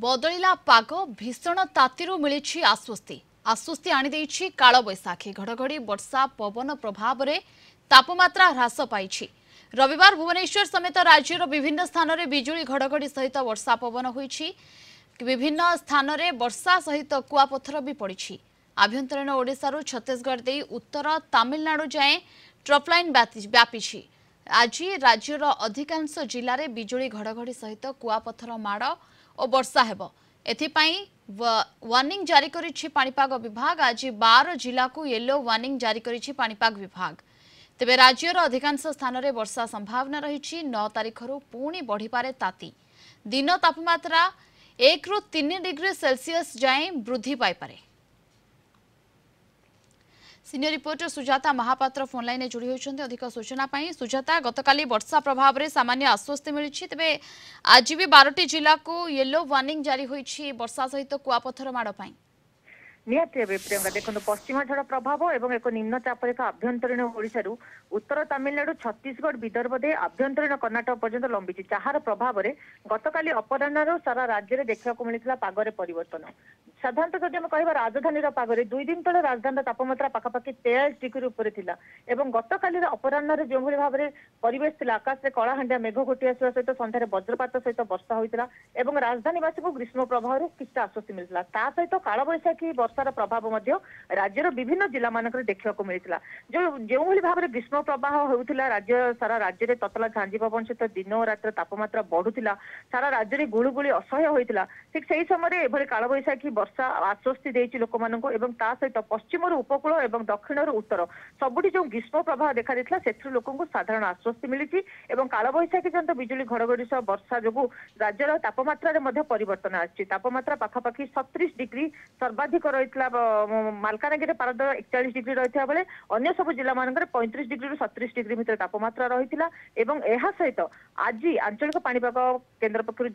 बदलिला पाग भीषण तातीरू मिली आश्वस्ति आश्वस्ति आनी काल बैशाखी घड़घड़ी वर्षा पवन प्रभाव में तापमात्रा ह्रास पाई। रविवार भुवनेश्वर समेत राज्यर विभिन्न स्थान में बिजुली घड़घड़ी सहित वर्षा पवन होईछि। विभिन्न स्थान में वर्षा सहित कुआपथर भी पड़ी। आभ्यंतरीण ओडिशारू छत्तीसगढ़ दे उत्तर तमिलनाडु जाए ट्रफलाइन व्यापी। आज राज्यर अधिकांश जिले में बिजुली घड़घड़ी सहित कुआपथर माड़ और वर्षा हेबो। एथिपाई वार्निंग जारी करिछि पाणीपाग विभाग। आज 12 जिला को येलो वार्निंग जारी करिछि पाणीपाग विभाग। तेबे राज्यर अधिकांश स्थान में वर्षा संभावना रही। 9 तारिखर पुणी बढ़िपारे ताती। दिन तापमात्रा 1 ରୁ 3 डिग्री सेल्सियस जाए वृद्धि पाइपारे। Senior reporter Sujata Mahapatra phone line जोड़ी होती अधिक सूचना पाई। सुजाता, गतकाली वर्षा प्रभाव में सामान्य आश्वस्ति मिली, तेबे आज भी 12टी जिला को येलो वार्निंग जारी होईछि वर्षा सहित कुआपथर माड़ पाई। निहाती प्रियंका देखो पश्चिमा झड़ प्रभाव और एक निम्न चाप रेखा आभ्यंतरीण ओडिशारू उत्तर तमिलनाडु छत्तीसगढ़ विदर्भ दे आभ्यंतरीण कर्णाटक पर्यंत लंबी। जार प्रभाव में गतकाली अपराह सारा राज्य में देखा मिलता पागरे परिवर्तन। साधारणतः जब कह राजधानी पागरे 2 दिन तले राजधानी तापमात्रा पाखापाखि 23 डिग्री उपरे थिला एवं गतकाली अपराह जो भाव में परिवेश थिला आकाश में कलाहांडिया मेघ घोटी आसवा सहित संध्यारे वज्रपात सहित वर्षा होता और राजधानीवासी को ग्रीष्म प्रभाव में किसी आश्वस्ति मिलता। ता सहित कालबैशाखी वर्षार प्रभाव राज्यर विभिन्न जिला मानक देखा मिलता। जो भाव में ग्रीष्म प्रवाह होता राज्य सारा राज्य में ततला झांझी पवन सहित दिन और रात तापमात्रा बढ़ुला। सारा राज्य में गुळुगुळी असह्य होता। ठीक से समय एभली कालबैशाखी वर्षा आश्वस्ति देछि लोक माननको एवं ता सहित पश्चिम उपकूल एवं दक्षिण उत्तर सबुठी जो ग्रीष्म प्रभाव देखा देता से लोक साधारण आश्वस्ति मिली। कालबैशाखी जनित बिजुली घड़घड़ी सह वर्षा जो राज्यर तापमात्रा परिवर्तन आछि। तापमात्रा पाखापाखि 37 डिग्री सर्वाधिक रही मालकानगिरी पारद 41 डिग्री रही बेले अन्य सब जिला मानक 35 डिग्री 37 डिग्री भितर तापमात्रा रही सहित आज आंचलिक पाणीपाग केन्द्र पक्षर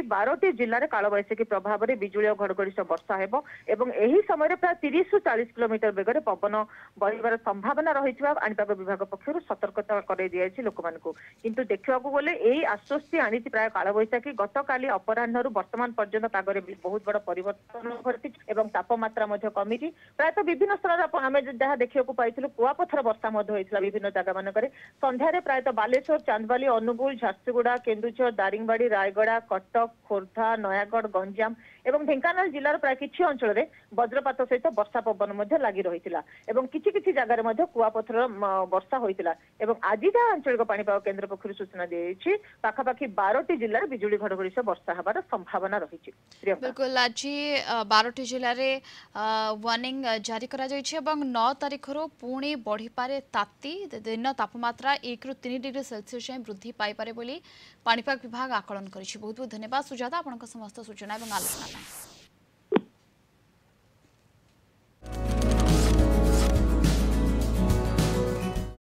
12टी जिले में कालबैशाखी प्रभाव में बिजुली और घड़घड़ी सह वर्षा हेबो एवं एही समय प्राय 30 ରୁ 40 किलोमीटर बेगर पवन बहिबार संभावना रही पाणीपाग विभाग पक्षर सतर्कता कर दिया लोक मानकु। किंतु देखा गले यही आश्वस्ति आनी प्राय कालबैशाखी गतकाली अपराह वर्तमान पर्यंत पागरे बहुत बड़ परिवर्तन घटी एवं तापमात्रा कमी। प्रायतः विभिन्न स्थान आम जहाँ देखा पाई कुआपथर वर्षा होता विभिन्न जगह मानक संध्यारे प्रायतः बालेश्वर चांदबाली अनुगुल झारसुगुड़ा केन्दुझर दारिंगबाड़ी रायगड़ा कटक खोर्धा नयागढ़ गंजाम एवं ढेंकानाल जिलार प्राय किछि अंचल में वज्रपात सहित वर्षा पवन लगी रही किछि जगार कुआपथर वर्षा होता। आज जहाँ आंचलिक पाणीपाग केन्द्र पक्षर सूचना दी पाखापाखि 12टी जिले में बिजुली घड़घड़ी से वर्षा हबार संभावना रही। बिल्कुल आज 12टी जिले में वार्निंग जारी करा जायछि एवं 9 तारिखर पुणी बढ़िपारे ताती। दिन तापमात्रा 1 ରୁ 3 डिग्री सेल्सियस जाए वृद्धि पाइपारे बोली पाणीपाग विभाग आकलन करिछि। बहुत बहुत धन्यवाद सुजाता आपनका समस्त सूचना एवं आलोचना।